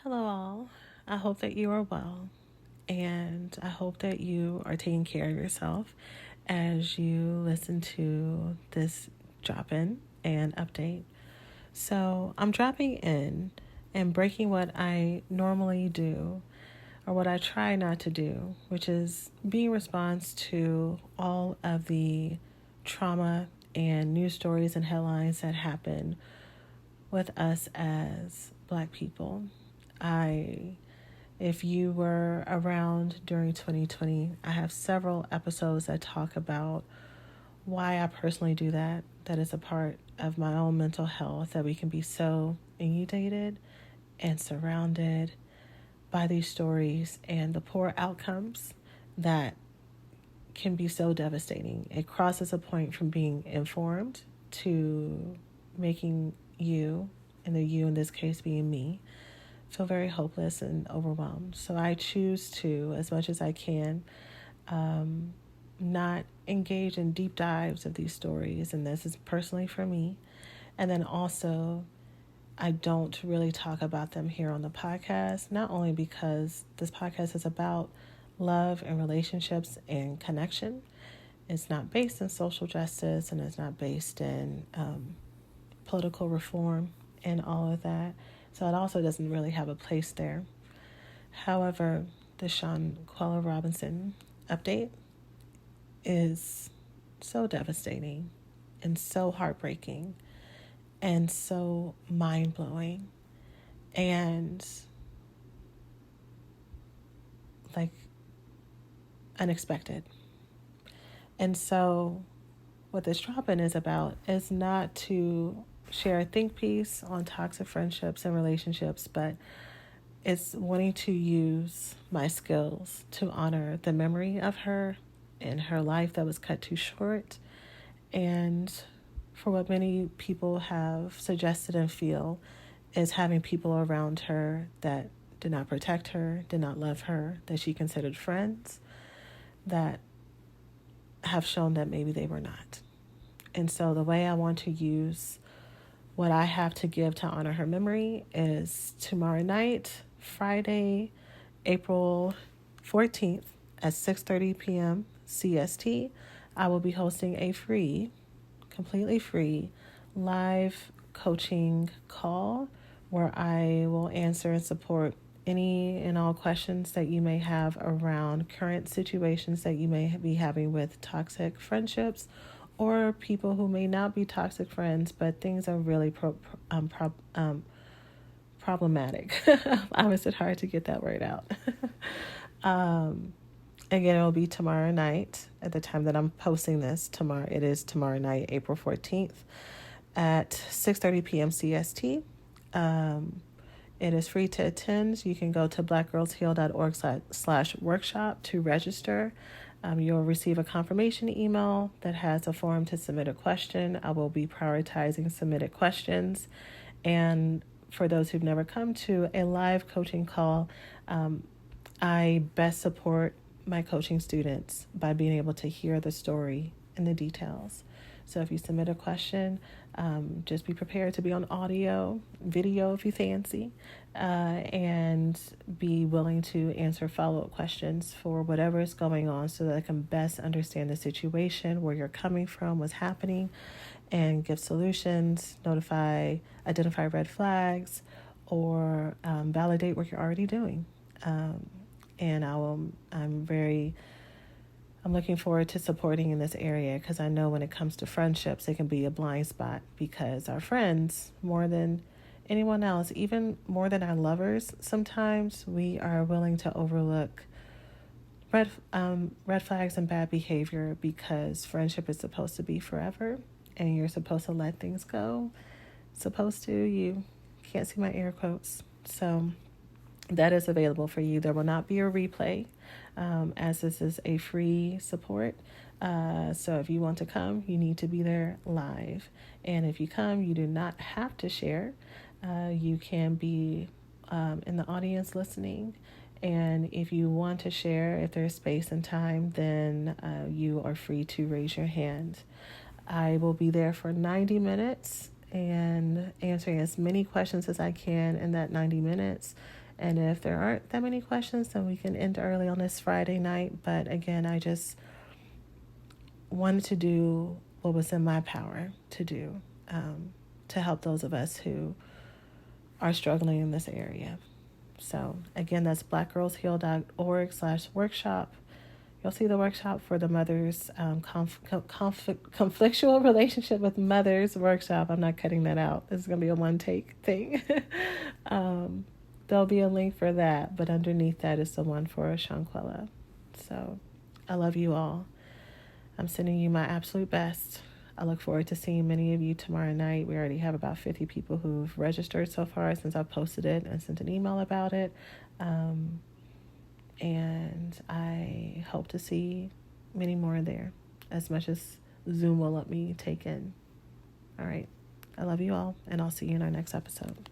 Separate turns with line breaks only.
Hello, all. I hope that you are well, and I hope that you are taking care of yourself as you listen to this drop in and update. So, I'm dropping in and breaking what I normally do, or what I try not to do, which is be in response to all of the trauma and news stories and headlines that happen with us as Black people. I If you were around during 2020, I have several episodes that talk about why I personally do that. That is a part of my own mental health, that we can be so inundated and surrounded by these stories and the poor outcomes that can be so devastating. It crosses a point from being informed to making you, and the you in this case being me, feel very hopeless and overwhelmed. So I choose to, as much as I can, not engage in deep dives of these stories. And this is personally for me. And then also, I don't really talk about them here on the podcast, not only because this podcast is about love and relationships and connection. It's not based in social justice, and it's not based in political reform and all of that. So it also doesn't really have a place there. However, the Shanquella Robinson update is so devastating and so heartbreaking and so mind-blowing and like unexpected. And so what this drop-in is about is not to share a think piece on toxic friendships and relationships, but it's wanting to use my skills to honor the memory of her and her life that was cut too short, and for what many people have suggested and feel is having people around her that did not protect her, did not love her, that she considered friends, that have shown that maybe they were not. And so the way I want to use what I have to give to honor her memory is tomorrow night, Friday, April 14th at 6:30 p.m. CST. I will be hosting a completely free live coaching call where I will answer and support any and all questions that you may have around current situations that you may be having with toxic friendships, or people who may not be toxic friends, but things are really problematic. I was it hard to get that word out. Again, it will be tomorrow night at the time that I'm posting this. It is tomorrow night, April 14th at 6:30 p.m. CST. It is free to attend. You can go to blackgirlsheal.org/workshop to register. You'll receive a confirmation email that has a form to submit a question. I will be prioritizing submitted questions. And for those who've never come to a live coaching call, I best support my coaching students by being able to hear the story and the details. So if you submit a question, just be prepared to be on audio, video if you fancy, and be willing to answer follow-up questions for whatever is going on so that I can best understand the situation, where you're coming from, what's happening, and give solutions, identify red flags, or validate what you're already doing. And I'm looking forward to supporting in this area, because I know when it comes to friendships, it can be a blind spot, because our friends, more than anyone else, even more than our lovers, sometimes we are willing to overlook red flags and bad behavior, because friendship is supposed to be forever and you're supposed to let things go. You can't see my air quotes. So that is available for you. There will not be a replay, as this is a free support. So if you want to come, you need to be there live. And if you come, you do not have to share. You can be in the audience listening. And if you want to share, if there's space and time, then you are free to raise your hand. I will be there for 90 minutes and answering as many questions as I can in that 90 minutes. And if there aren't that many questions, then we can end early on this Friday night. But again, I just wanted to do what was in my power to do, to help those of us who are struggling in this area. So again, that's blackgirlsheal.org/workshop. You'll see the workshop for the mothers, conflictual relationship with mothers workshop. I'm not cutting that out. This is going to be a one take thing. There'll be a link for that, but underneath that is the one for Shanquella. So I love you all. I'm sending you my absolute best. I look forward to seeing many of you tomorrow night. We already have about 50 people who've registered so far since I've posted it and sent an email about it. And I hope to see many more there, as much as Zoom will let me take in. All right. I love you all, and I'll see you in our next episode.